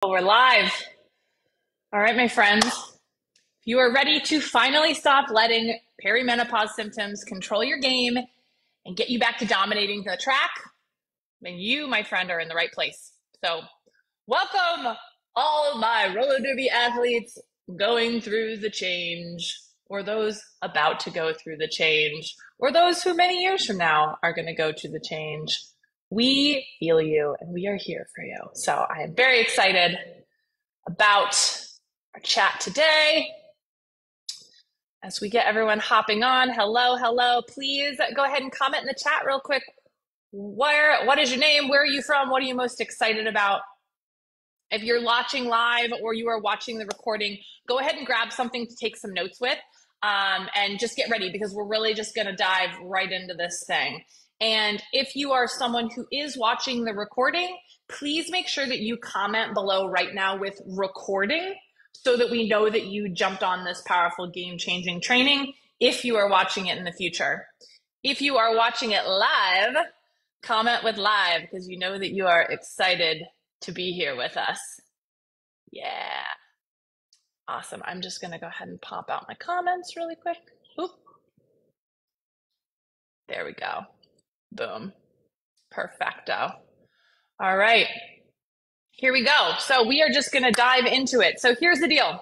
We're live. All right, my friends. If you are ready to finally stop letting perimenopause symptoms control your game and get you back to dominating the track, then you, my friend, are in the right place. So, welcome all of my roller derby athletes going through the change, or those about to go through the change, or those who many years from now are going to go to the change. We feel you and we are here for you. So, I am very excited about our chat today. As we get everyone hopping on, hello. Please go ahead and comment in the chat real quick. What is your name? Where are you from? What are you most excited about? If you're watching live or you are watching the recording, go ahead and grab something to take some notes with, and just get ready because we're really just going to dive right into this thing. And if you are someone who is watching the recording, please make sure that you comment below right now with recording so that we know that you jumped on this powerful game-changing training if you are watching it in the future. If you are watching it live, comment with live because you know that you are excited to be here with us. Yeah. Awesome. I'm just going to go ahead and pop out my comments really quick. Oop. There we go. Boom. Perfecto. All right. Here we go. So we are just going to dive into it. So here's the deal.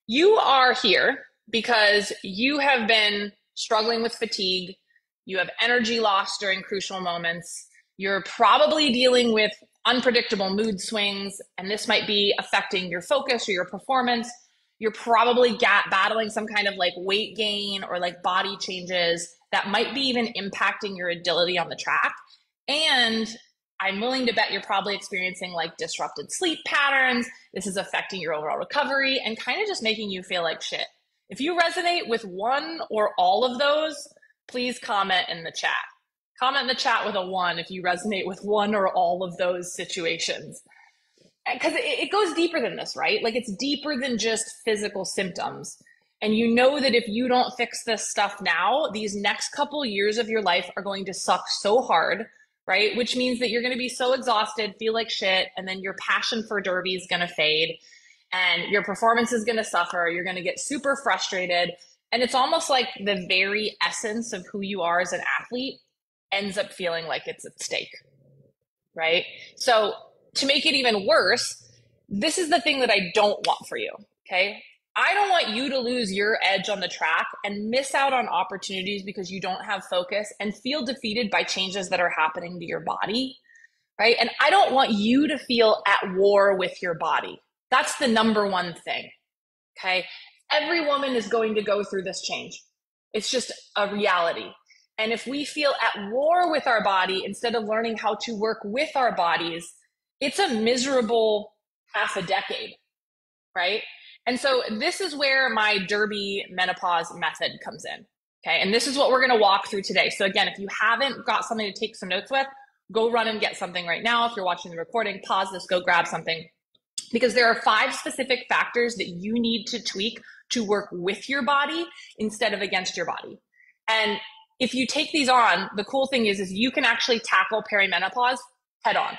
You are here because you have been struggling with fatigue. You have energy loss during crucial moments. You're probably dealing with unpredictable mood swings, and this might be affecting your focus or your performance. You're probably battling some kind of like weight gain or like body changes that might be even impacting your agility on the track. And I'm willing to bet you're probably experiencing like disrupted sleep patterns. This is affecting your overall recovery and kind of just making you feel like shit. If you resonate with one or all of those, please comment in the chat. Comment in the chat with a 1 if you resonate with one or all of those situations. Because it goes deeper than this, right? Like it's deeper than just physical symptoms. And you know that if you don't fix this stuff now, these next couple years of your life are going to suck so hard, right? Which means that you're going to be so exhausted, feel like shit, and then your passion for derby is going to fade and your performance is going to suffer. You're going to get super frustrated. And it's almost like the very essence of who you are as an athlete ends up feeling like it's at stake, right? So to make it even worse, this is the thing that I don't want for you, okay? I don't want you to lose your edge on the track and miss out on opportunities because you don't have focus and feel defeated by changes that are happening to your body, right? And I don't want you to feel at war with your body. That's the number one thing, okay? Every woman is going to go through this change. It's just a reality. And if we feel at war with our body instead of learning how to work with our bodies, it's a miserable half a decade, right? And so this is where my derby menopause method comes in, okay? And this is what we're going to walk through today. So again, if you haven't got something to take some notes with, go run and get something right now. If you're watching the recording, pause this, go grab something. Because there are 5 specific factors that you need to tweak to work with your body instead of against your body. And if you take these on, the cool thing is you can actually tackle perimenopause head on,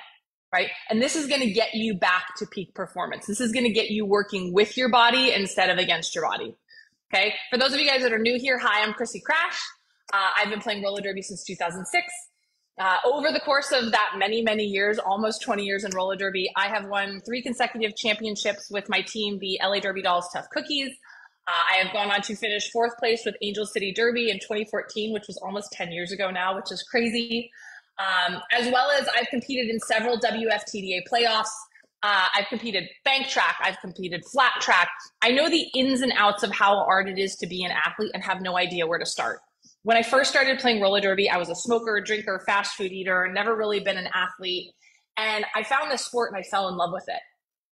right? And this is going to get you back to peak performance. This is going to get you working with your body instead of against your body, okay? For those of you guys that are new here, hi, I'm Chrissy Crash. I've been playing roller derby since 2006. Over the course of that many years, almost 20 years in roller derby, I have won 3 consecutive championships with my team, the LA Derby Dolls Tough Cookies. I have gone on to finish 4th place with Angel City Derby in 2014, which was almost 10 years ago now, which is crazy. As well as I've competed in several WFTDA playoffs. I've competed bank track. I've competed flat track. I know the ins and outs of how hard it is to be an athlete and have no idea where to start. When I first started playing roller derby, I was a smoker, drinker, fast food eater, never really been an athlete. And I found this sport and I fell in love with it.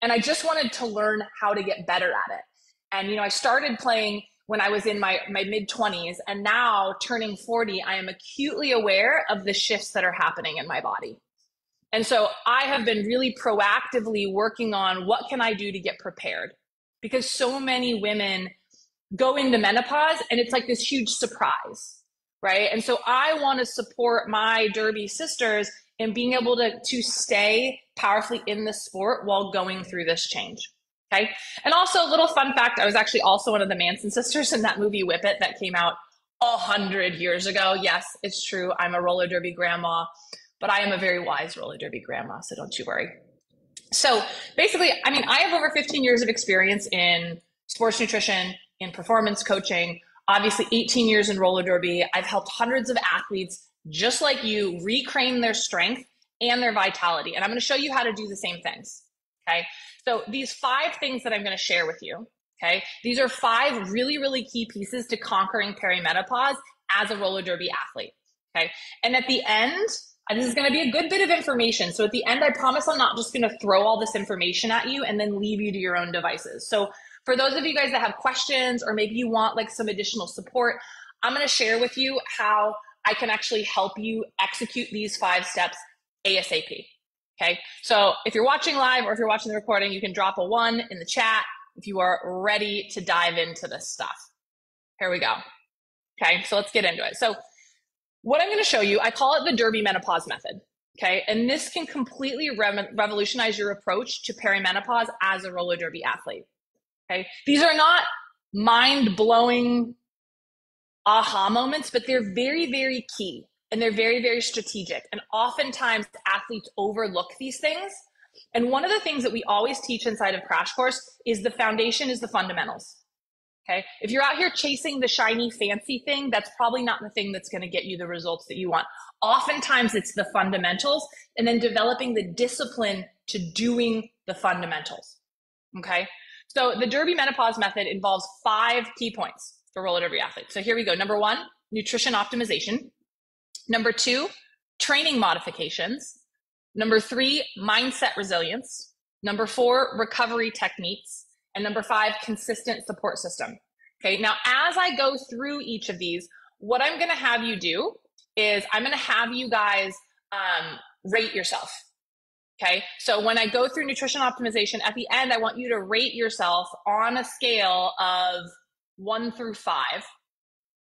And I just wanted to learn how to get better at it. And, I started playing when I was in my mid-20s, and now turning 40, I am acutely aware of the shifts that are happening in my body. And so I have been really proactively working on what can I do to get prepared, because so many women go into menopause and it's like this huge surprise, right? And so I want to support my derby sisters and being able to stay powerfully in the sport while going through this change. Okay. And also a little fun fact, I was actually also one of the Manson sisters in that movie Whip It that came out 100 years ago. Yes, it's true. I'm a roller derby grandma, but I am a very wise roller derby grandma, so don't you worry. So basically, I mean, I have over 15 years of experience in sports nutrition, in performance coaching, obviously 18 years in roller derby. I've helped hundreds of athletes just like you reclaim their strength and their vitality. And I'm going to show you how to do the same things. Okay. So these 5 things that I'm going to share with you, okay, these are 5 really, really key pieces to conquering perimenopause as a roller derby athlete. Okay. And at the end, this is going to be a good bit of information. So at the end, I promise I'm not just going to throw all this information at you and then leave you to your own devices. So for those of you guys that have questions, or maybe you want like some additional support, I'm going to share with you how I can actually help you execute these 5 steps ASAP. Okay. So if you're watching live or if you're watching the recording, you can drop a 1 in the chat if you are ready to dive into this stuff. Here we go. Okay. So let's get into it. So what I'm going to show you, I call it the derby menopause method. Okay. And this can completely revolutionize your approach to perimenopause as a roller derby athlete. Okay. These are not mind-blowing aha moments, but they're very, very key and they're very, very strategic. And oftentimes athletes overlook these things. And one of the things that we always teach inside of Crash Course is the foundation is the fundamentals. Okay. If you're out here chasing the shiny, fancy thing, that's probably not the thing that's going to get you the results that you want. Oftentimes it's the fundamentals and then developing the discipline to doing the fundamentals. Okay. So the derby menopause method involves 5 key points for roller derby athletes. So here we go. Number 1, nutrition optimization. Number 2, training modifications. Number 3, mindset resilience. Number 4, recovery techniques. And number 5, consistent support system. Okay, now as I go through each of these, what I'm going to have you do is I'm going to have you guys rate yourself. Okay, so when I go through nutrition optimization, at the end, I want you to rate yourself on a scale of 1 through 5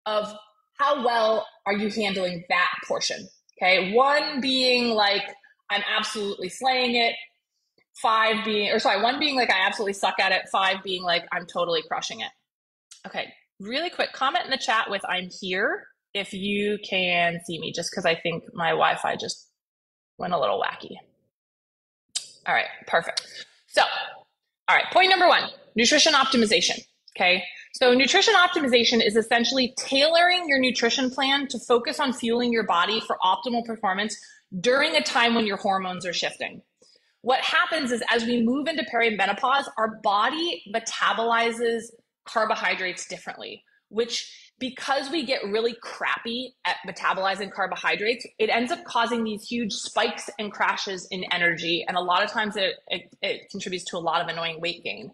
of how well are you handling that portion. Okay, 1 being like, I'm absolutely slaying it. 1 being like, I absolutely suck at it. 5 being like, I'm totally crushing it. Okay, really quick, comment in the chat with I'm here if you can see me, just because I think my Wi-Fi just went a little wacky. All right, perfect. So, all right, point number 1, nutrition optimization. Okay, so nutrition optimization is essentially tailoring your nutrition plan to focus on fueling your body for optimal performance during a time when your hormones are shifting. What happens is as we move into perimenopause, our body metabolizes carbohydrates differently, which because we get really crappy at metabolizing carbohydrates, it ends up causing these huge spikes and crashes in energy. And a lot of times it contributes to a lot of annoying weight gain.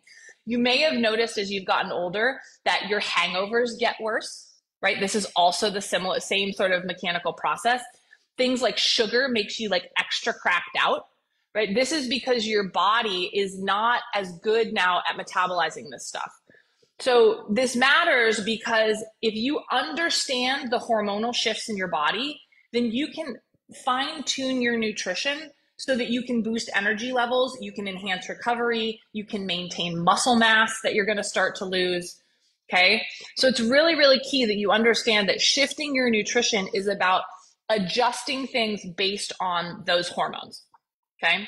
You may have noticed as you've gotten older that your hangovers get worse, right? This is also the same sort of mechanical process. Things like sugar makes you like extra cracked out. Right? This is because your body is not as good now at metabolizing this stuff. So this matters because if you understand the hormonal shifts in your body, then you can fine tune your nutrition so that you can boost energy levels, you can enhance recovery, you can maintain muscle mass that you're going to start to lose. Okay. So it's really, really key that you understand that shifting your nutrition is about adjusting things based on those hormones. Okay.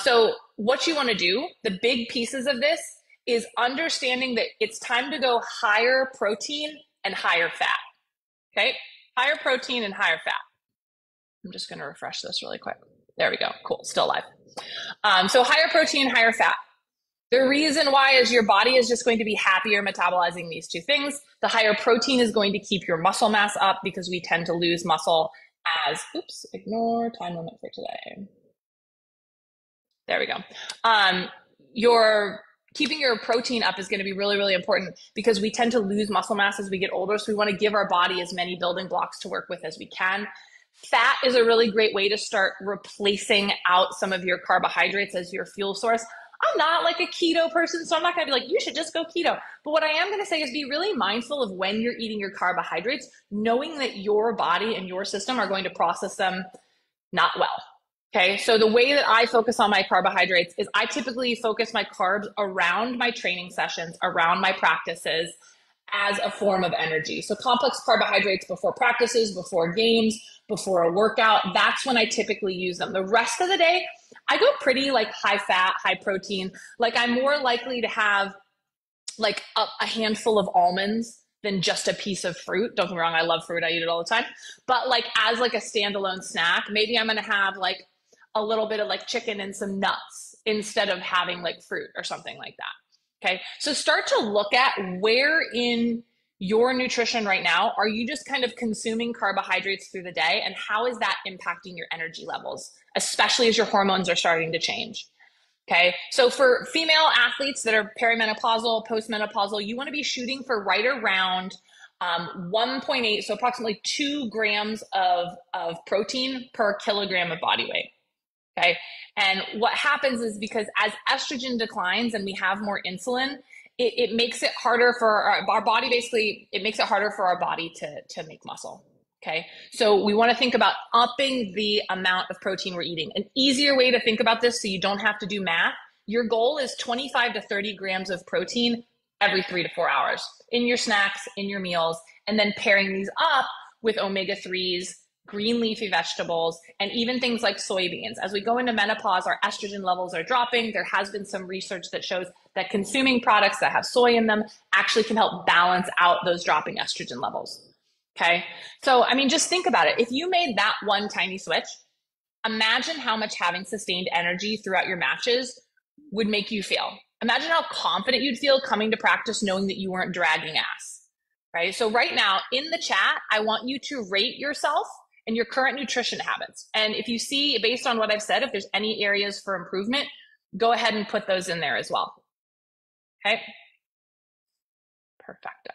So what you want to do, the big pieces of this is understanding that it's time to go higher protein and higher fat. Okay. Higher protein and higher fat. I'm just going to refresh this really quick. There we go. Cool. Still live. So higher protein, higher fat. The reason why is your body is just going to be happier metabolizing these 2 things. The higher protein is going to keep your muscle mass up because we tend to lose muscle as, ignore time limit for today. There we go. Your keeping your protein up is going to be really, really important because we tend to lose muscle mass as we get older. So we want to give our body as many building blocks to work with as we can. Fat is a really great way to start replacing out some of your carbohydrates as your fuel source. I'm not like a keto person, so I'm not going to be like, you should just go keto. But what I am going to say is be really mindful of when you're eating your carbohydrates, knowing that your body and your system are going to process them not well. Okay, so the way that I focus on my carbohydrates is I typically focus my carbs around my training sessions, around my practices as a form of energy. So complex carbohydrates before practices, before games, before a workout, that's when I typically use them. The rest of the day, I go pretty like high fat, high protein. Like I'm more likely to have like a handful of almonds than just a piece of fruit. Don't get me wrong, I love fruit. I eat it all the time. But like as like a standalone snack, maybe I'm going to have like a little bit of like chicken and some nuts instead of having like fruit or something like that. Okay. So start to look at where in your nutrition right now are you just kind of consuming carbohydrates through the day, and how is that impacting your energy levels, especially as your hormones are starting to change. Okay, so for female athletes that are perimenopausal, postmenopausal, you want to be shooting for right around 1.8, so approximately 2 grams of protein per kilogram of body weight. Okay, and what happens is because as estrogen declines and we have more insulin, it makes it harder for our body, basically, it makes it harder for our body to make muscle. Okay, so we want to think about upping the amount of protein we're eating. An easier way to think about this so you don't have to do math, your goal is 25 to 30 grams of protein every 3 to 4 hours in your snacks, in your meals, and then pairing these up with omega-3s, green leafy vegetables, and even things like soybeans. As we go into menopause, our estrogen levels are dropping. There has been some research that shows that consuming products that have soy in them actually can help balance out those dropping estrogen levels. Okay. So, I mean, just think about it. If you made that one tiny switch, imagine how much having sustained energy throughout your matches would make you feel. Imagine how confident you'd feel coming to practice knowing that you weren't dragging ass, right? So right now in the chat, I want you to rate yourself and your current nutrition habits. And if you see, based on what I've said, if there's any areas for improvement, go ahead and put those in there as well. Okay. Perfecto.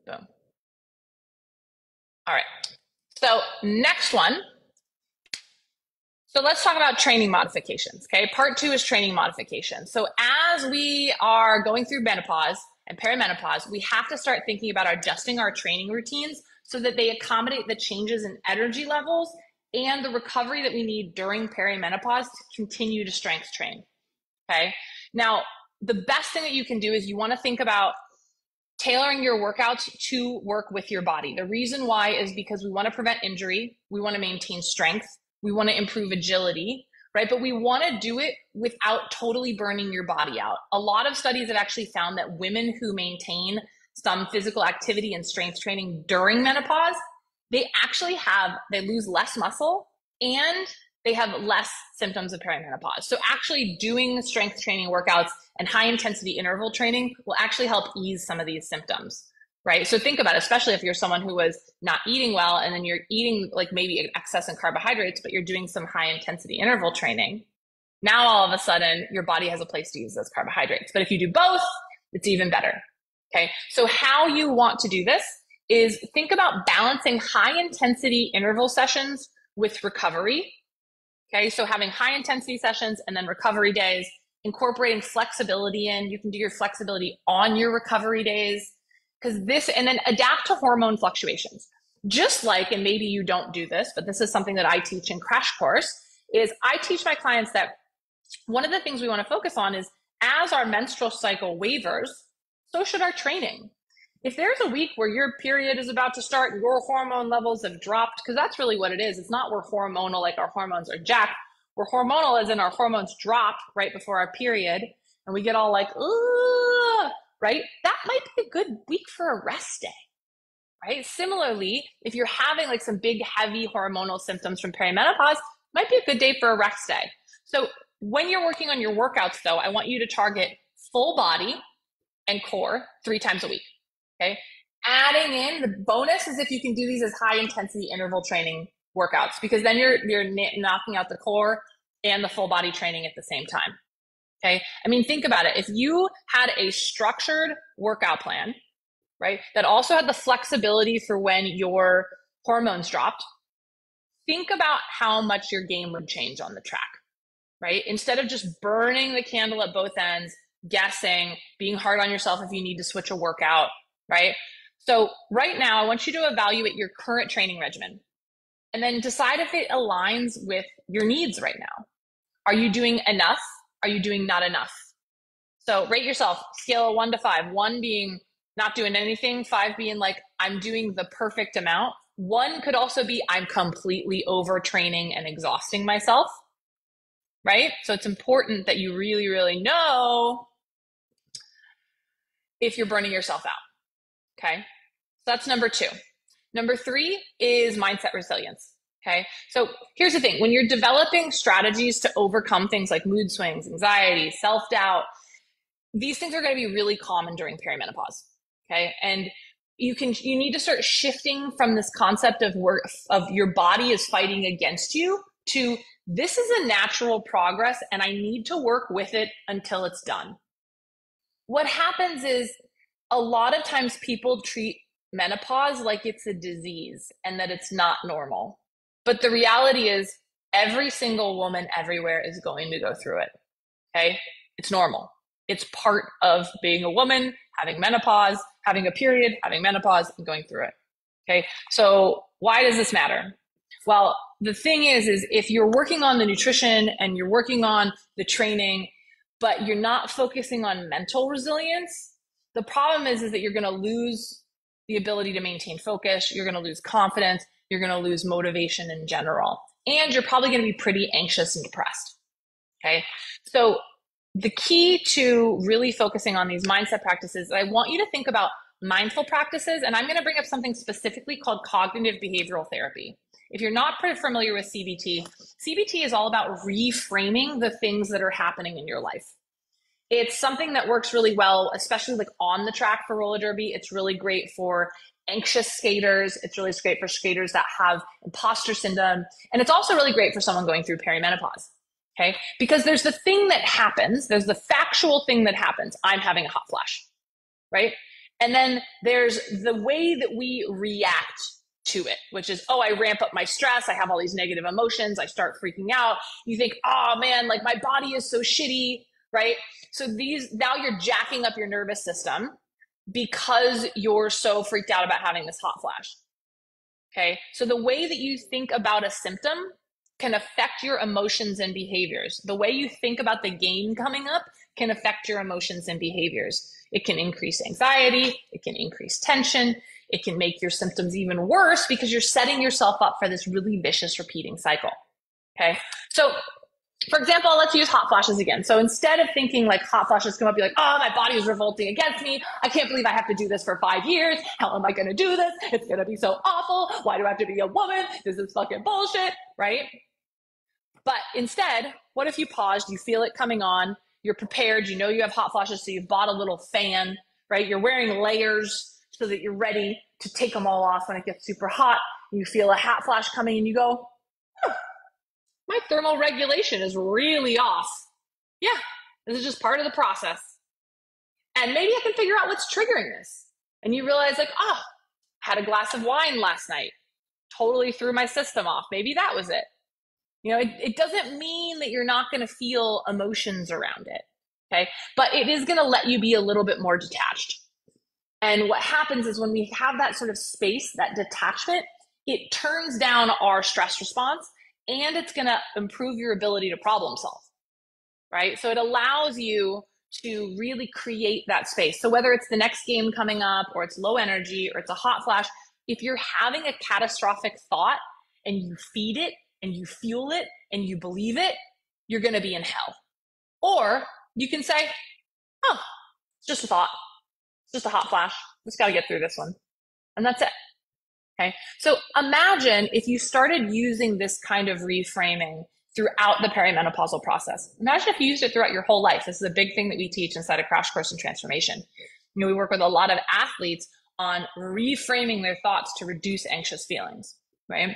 Boom. All right. So next one. So let's talk about training modifications. Okay. Part 2 is training modifications. So as we are going through menopause and perimenopause, we have to start thinking about adjusting our training routines so that they accommodate the changes in energy levels and the recovery that we need during perimenopause to continue to strength train. Okay. Now, the best thing that you can do is you want to think about tailoring your workouts to work with your body. The reason why is because we want to prevent injury. We want to maintain strength. We want to improve agility, right? But we want to do it without totally burning your body out. A lot of studies have actually found that women who maintain some physical activity and strength training during menopause, they lose less muscle and they have less symptoms of perimenopause. So actually doing strength training workouts and high intensity interval training will actually help ease some of these symptoms, right? So think about it, especially if you're someone who was not eating well and then you're eating like maybe excess in carbohydrates, but you're doing some high intensity interval training. Now all of a sudden your body has a place to use those carbohydrates. But if you do both, it's even better. Okay. So how you want to do this is think about balancing high intensity interval sessions with recovery. Okay, so having high intensity sessions and then recovery days, incorporating flexibility in. You can do your flexibility on your recovery days, and then adapt to hormone fluctuations. Just like, and maybe you don't do this, but this is something that I teach in Crash Course, is I teach my clients that one of the things we want to focus on is as our menstrual cycle wavers, so should our training. If there's a week where your period is about to start, your hormone levels have dropped, because that's really what it is. It's not we're hormonal, like our hormones are jacked. We're hormonal as in our hormones drop right before our period, and we get all like, ugh, right? That might be a good week for a rest day, right? Similarly, if you're having like some big, heavy hormonal symptoms from perimenopause, might be a good day for a rest day. So when you're working on your workouts, though, I want you to target full body and core 3 times a week. Okay. Adding in the bonus is if you can do these as high intensity interval training workouts, because then you're knocking out the core and the full body training at the same time. Okay. I mean, think about it. If you had a structured workout plan, right, that also had the flexibility for when your hormones dropped, think about how much your game would change on the track, right? Instead of just burning the candle at both ends, guessing, being hard on yourself if you need to switch a workout, right? So right now, I want you to evaluate your current training regimen and then decide if it aligns with your needs right now. Are you doing enough? Are you doing not enough? So rate yourself, scale of 1 to 5. 1 being not doing anything, 5 being like, I'm doing the perfect amount. 1 could also be, I'm completely overtraining and exhausting myself, right? So it's important that you really, really know if you're burning yourself out, okay? So that's number 2. Number 3 is mindset resilience. Okay. So here's the thing. When you're developing strategies to overcome things like mood swings, anxiety, self-doubt, these things are going to be really common during perimenopause. Okay. And you need to start shifting from this concept of your body is fighting against you to this is a natural progress and I need to work with it until it's done. What happens is a lot of times people treat menopause like it's a disease and that it's not normal. But the reality is every single woman everywhere is going to go through it. Okay. It's normal. It's part of being a woman, having menopause, having a period, having menopause, and going through it. Okay. So why does this matter? Well, the thing is if you're working on the nutrition and you're working on the training, but you're not focusing on mental resilience, the problem is that you're going to lose the ability to maintain focus. You're going to lose confidence. You're going to lose motivation in general. And you're probably going to be pretty anxious and depressed. Okay. So the key to really focusing on these mindset practices, I want you to think about mindful practices. And I'm going to bring up something specifically called cognitive behavioral therapy. If you're not pretty familiar with CBT, CBT is all about reframing the things that are happening in your life. It's something that works really well, especially like on the track for roller derby. It's really great for anxious skaters. It's really great for skaters that have imposter syndrome. And it's also really great for someone going through perimenopause. Okay. Because there's the thing that happens. There's the factual thing that happens. I'm having a hot flash. Right. And then there's the way that we react to it, which is, oh, I ramp up my stress. I have all these negative emotions. I start freaking out. You think, oh man, like my body is so shitty. Right. So now you're jacking up your nervous system because you're so freaked out about having this hot flash. Okay. So the way that you think about a symptom can affect your emotions and behaviors. The way you think about the game coming up can affect your emotions and behaviors. It can increase anxiety. It can increase tension. It can make your symptoms even worse because you're setting yourself up for this really vicious repeating cycle. Okay. So for example, let's use hot flashes again. So instead of thinking like hot flashes come up, you're like, oh, my body is revolting against me. I can't believe I have to do this for 5 years. How am I going to do this? It's going to be so awful. Why do I have to be a woman? This is fucking bullshit, right? But instead, what if you paused, you feel it coming on, you're prepared, you know you have hot flashes, so you've bought a little fan, right? You're wearing layers so that you're ready to take them all off when it gets super hot. You feel a hot flash coming and you go, my thermal regulation is really off. Yeah, this is just part of the process. And maybe I can figure out what's triggering this. And you realize like, oh, had a glass of wine last night. Totally threw my system off. Maybe that was it. You know, it doesn't mean that you're not going to feel emotions around it. Okay. But it is going to let you be a little bit more detached. And what happens is when we have that sort of space, that detachment, it turns down our stress response and it's going to improve your ability to problem solve. Right. So it allows you to really create that space. So whether it's the next game coming up or it's low energy or it's a hot flash, if you're having a catastrophic thought and you feed it and you fuel it and you believe it, you're going to be in hell. Or you can say, oh, it's just a thought. It's just a hot flash. Just got to get through this one. And that's it. Okay. So imagine if you started using this kind of reframing throughout the perimenopausal process. Imagine if you used it throughout your whole life. This is a big thing that we teach inside of Crash Course in Transformation. You know, we work with a lot of athletes on reframing their thoughts to reduce anxious feelings, right?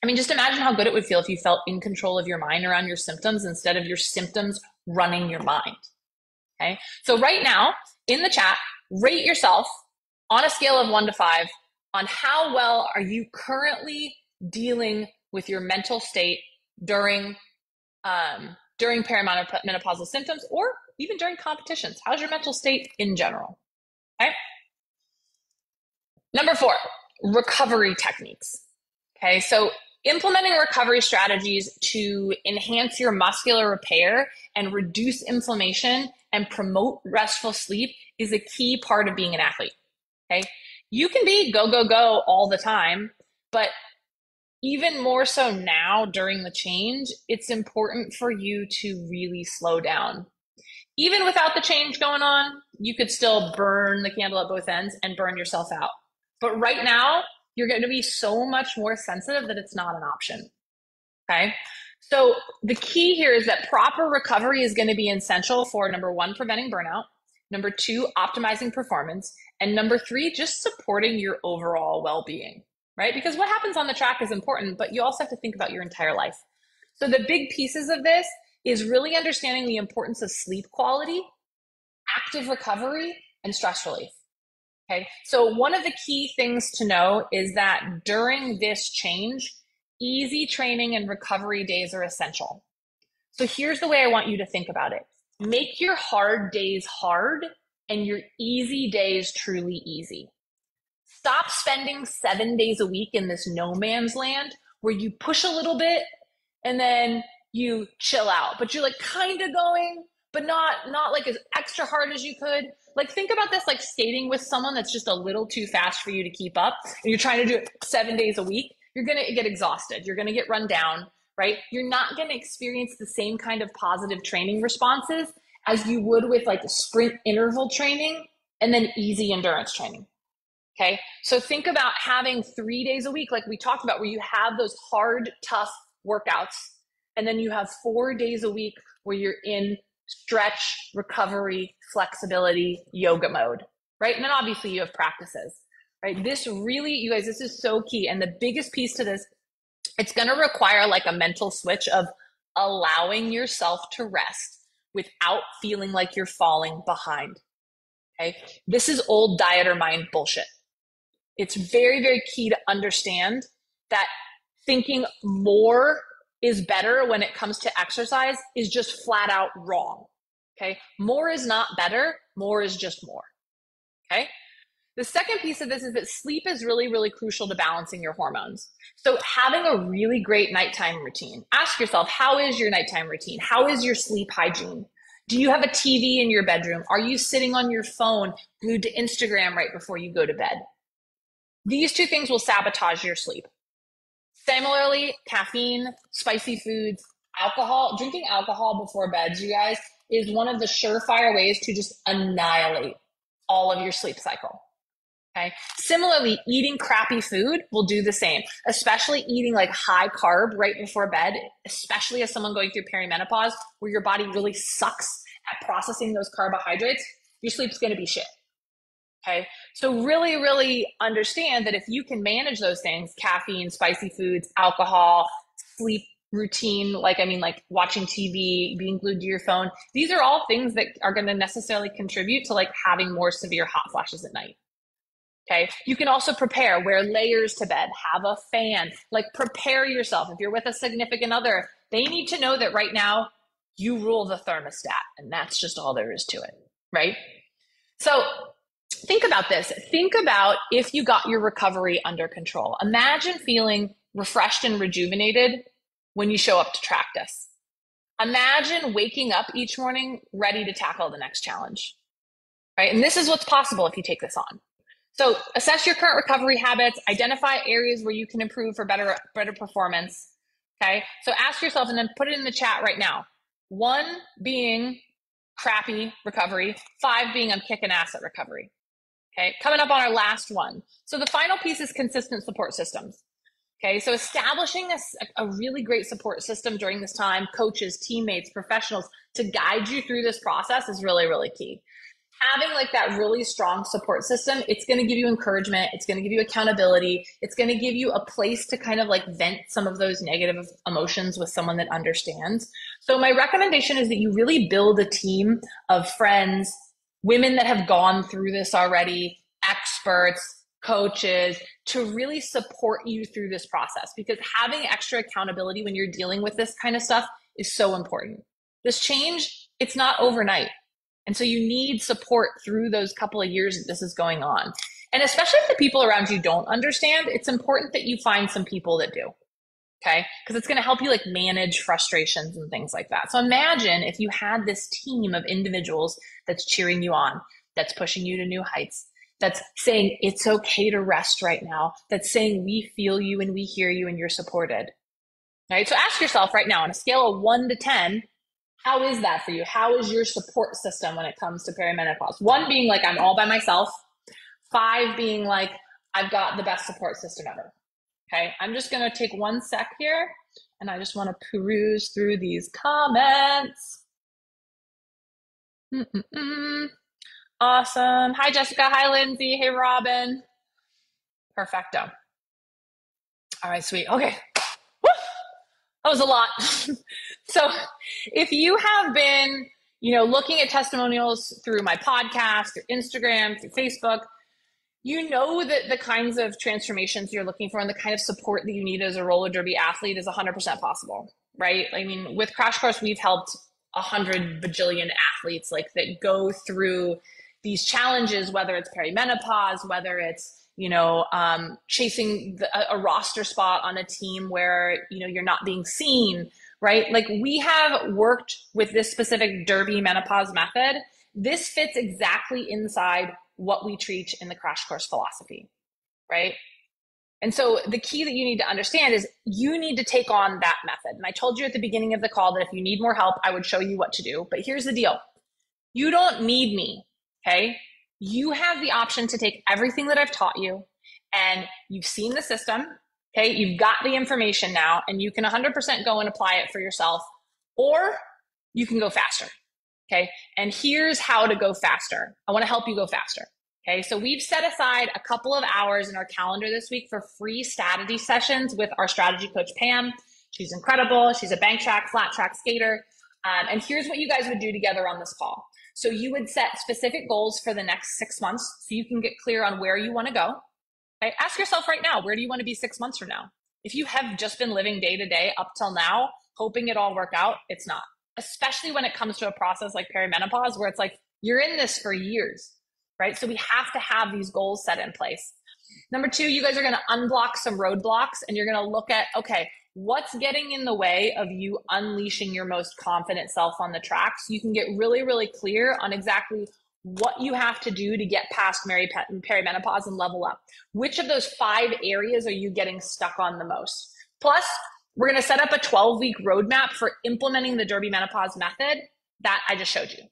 I mean, just imagine how good it would feel if you felt in control of your mind around your symptoms instead of your symptoms running your mind. Okay. So right now in the chat, rate yourself on a scale of 1 to 5 on how well are you currently dealing with your mental state during perimenopausal symptoms or even during competitions. How's your mental state in general? Okay. Number 4, recovery techniques. Okay, so implementing recovery strategies to enhance your muscular repair and reduce inflammation and promote restful sleep is a key part of being an athlete. Okay, you can be go, go, go all the time, but even more so now during the change, it's important for you to really slow down. Even without the change going on, you could still burn the candle at both ends and burn yourself out. But right now, you're going to be so much more sensitive that it's not an option. Okay. So the key here is that proper recovery is going to be essential for number 1, preventing burnout, number 2, optimizing performance, and number 3, just supporting your overall well-being, right? Because what happens on the track is important, but you also have to think about your entire life. So the big pieces of this is really understanding the importance of sleep quality, active recovery, and stress relief. Okay, so one of the key things to know is that during this change, easy training and recovery days are essential. So here's the way I want you to think about it. Make your hard days hard and your easy days truly easy. Stop spending 7 days a week in this no man's land where you push a little bit and then you chill out, but you're like kind of going, but not like as extra hard as you could. Like think about this like skating with someone that's just a little too fast for you to keep up, and you're trying to do it 7 days a week. You're going to get exhausted. You're going to get run down, right? You're not going to experience the same kind of positive training responses as you would with like sprint interval training and then easy endurance training. Okay. So think about having 3 days a week, like we talked about, where you have those hard, tough workouts. And then you have 4 days a week where you're in stretch, recovery, flexibility, yoga mode, right? And then obviously you have practices, right? This really, you guys, this is so key. And the biggest piece to this, it's going to require like a mental switch of allowing yourself to rest without feeling like you're falling behind. Okay. This is old dieter mind bullshit. It's very, very key to understand that thinking more is better when it comes to exercise is just flat out wrong. Okay. More is not better. More is just more. Okay. The second piece of this is that sleep is really, really crucial to balancing your hormones. So having a really great nighttime routine. Ask yourself, how is your nighttime routine? How is your sleep hygiene? Do you have a TV in your bedroom? Are you sitting on your phone glued to Instagram right before you go to bed? These 2 things will sabotage your sleep. Similarly, caffeine, spicy foods, alcohol, drinking alcohol before bed, you guys, is one of the surefire ways to just annihilate all of your sleep cycle. Okay. Similarly, eating crappy food will do the same, especially eating like high carb right before bed, especially as someone going through perimenopause, where your body really sucks at processing those carbohydrates. Your sleep's going to be shit. Okay. So really, really understand that if you can manage those things, caffeine, spicy foods, alcohol, sleep routine, like watching TV, being glued to your phone, these are all things that are going to necessarily contribute to like having more severe hot flashes at night. Okay. You can also prepare, wear layers to bed, have a fan, like prepare yourself. If you're with a significant other, they need to know that right now you rule the thermostat, and that's just all there is to it. Right. So think about this. Think about if you got your recovery under control. Imagine feeling refreshed and rejuvenated when you show up to practice. Imagine waking up each morning ready to tackle the next challenge. Right. And this is what's possible if you take this on. So assess your current recovery habits, identify areas where you can improve for better performance. Okay. So ask yourself and then put it in the chat right now. 1 being crappy recovery, 5 being I'm kicking ass at recovery. Okay. Coming up on our last one. So the final piece is consistent support systems. Okay. So establishing a really great support system during this time, coaches, teammates, professionals to guide you through this process is really, really key. Having like that really strong support system, it's going to give you encouragement. It's going to give you accountability. It's going to give you a place to kind of like vent some of those negative emotions with someone that understands. So my recommendation is that you really build a team of friends, women that have gone through this already, experts, coaches, to really support you through this process, because having extra accountability when you're dealing with this kind of stuff is so important. This change, it's not overnight. And so you need support through those couple of years that this is going on. And especially if the people around you don't understand, it's important that you find some people that do. Okay. Because it's going to help you like manage frustrations and things like that. So imagine if you had this team of individuals that's cheering you on, that's pushing you to new heights, that's saying it's okay to rest right now, that's saying we feel you and we hear you and you're supported. Right. So ask yourself right now on a scale of 1 to 10, how is that for you? How is your support system when it comes to perimenopause? 1 being like I'm all by myself, 5 being like I've got the best support system ever. Okay, I'm just going to take 1 sec here and I just want to peruse through these comments. Awesome. Hi, Jessica. Hi, Lindsay. Hey, Robin. Perfecto. All right, sweet. Okay. Woo! That was a lot. So if you have been, looking at testimonials through my podcast, through Instagram, through Facebook, you know that the kinds of transformations you're looking for and the kind of support that you need as a roller derby athlete is 100% possible, right? I mean, with Crash Course, we've helped 100 bajillion athletes like that go through these challenges, whether it's perimenopause, whether it's, chasing a roster spot on a team where, you're not being seen, right? Like we have worked with this specific derby menopause method. This fits exactly inside what we teach in the Crash Course philosophy, right? And so the key that you need to understand is you need to take on that method. And I told you at the beginning of the call that if you need more help, I would show you what to do. But here's the deal. You don't need me, okay? You have the option to take everything that I've taught you and you've seen the system, okay? You've got the information now and you can 100% go and apply it for yourself, or you can go faster. Okay. And here's how to go faster. I want to help you go faster. Okay. So we've set aside a couple of hours in our calendar this week for free strategy sessions with our strategy coach, Pam. She's incredible. She's a bank track, flat track skater. And here's what you guys would do together on this call. So you would set specific goals for the next 6 months so you can get clear on where you want to go. Okay. Ask yourself right now, where do you want to be 6 months from now? If you have just been living day to day up till now, hoping it all work out, it's not. Especially when it comes to a process like perimenopause, where it's like, you're in this for years, right? So we have to have these goals set in place. Number 2, you guys are going to unblock some roadblocks and you're going to look at, okay, what's getting in the way of you unleashing your most confident self on the track so you can get really, really clear on exactly what you have to do to get past perimenopause and level up. Which of those 5 areas are you getting stuck on the most? Plus, we're going to set up a 12-week roadmap for implementing the Derby Menopause method that I just showed you.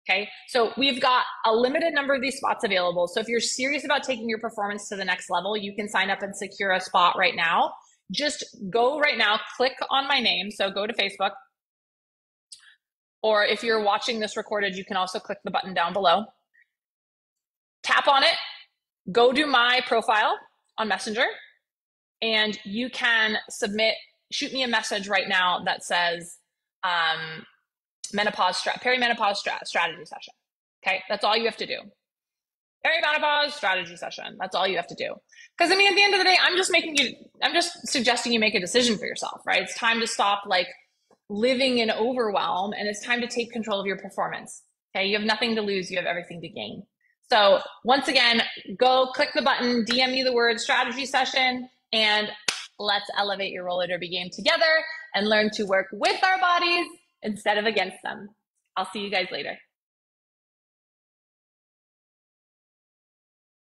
Okay. So we've got a limited number of these spots available. So if you're serious about taking your performance to the next level, you can sign up and secure a spot right now. Just go right now, click on my name. So go to Facebook, or if you're watching this recorded, you can also click the button down below. Tap on it, go to my profile on Messenger, and you can shoot me a message right now that says perimenopause strategy session. Okay, that's all you have to do. Perimenopause strategy session. That's all you have to do. Because I mean, at the end of the day, I'm just suggesting you make a decision for yourself, right? It's time to stop like living in overwhelm, and it's time to take control of your performance. Okay, you have nothing to lose, you have everything to gain. So once again, go click the button, DM me the word strategy session, and let's elevate your roller derby game together and learn to work with our bodies instead of against them. I'll see you guys later.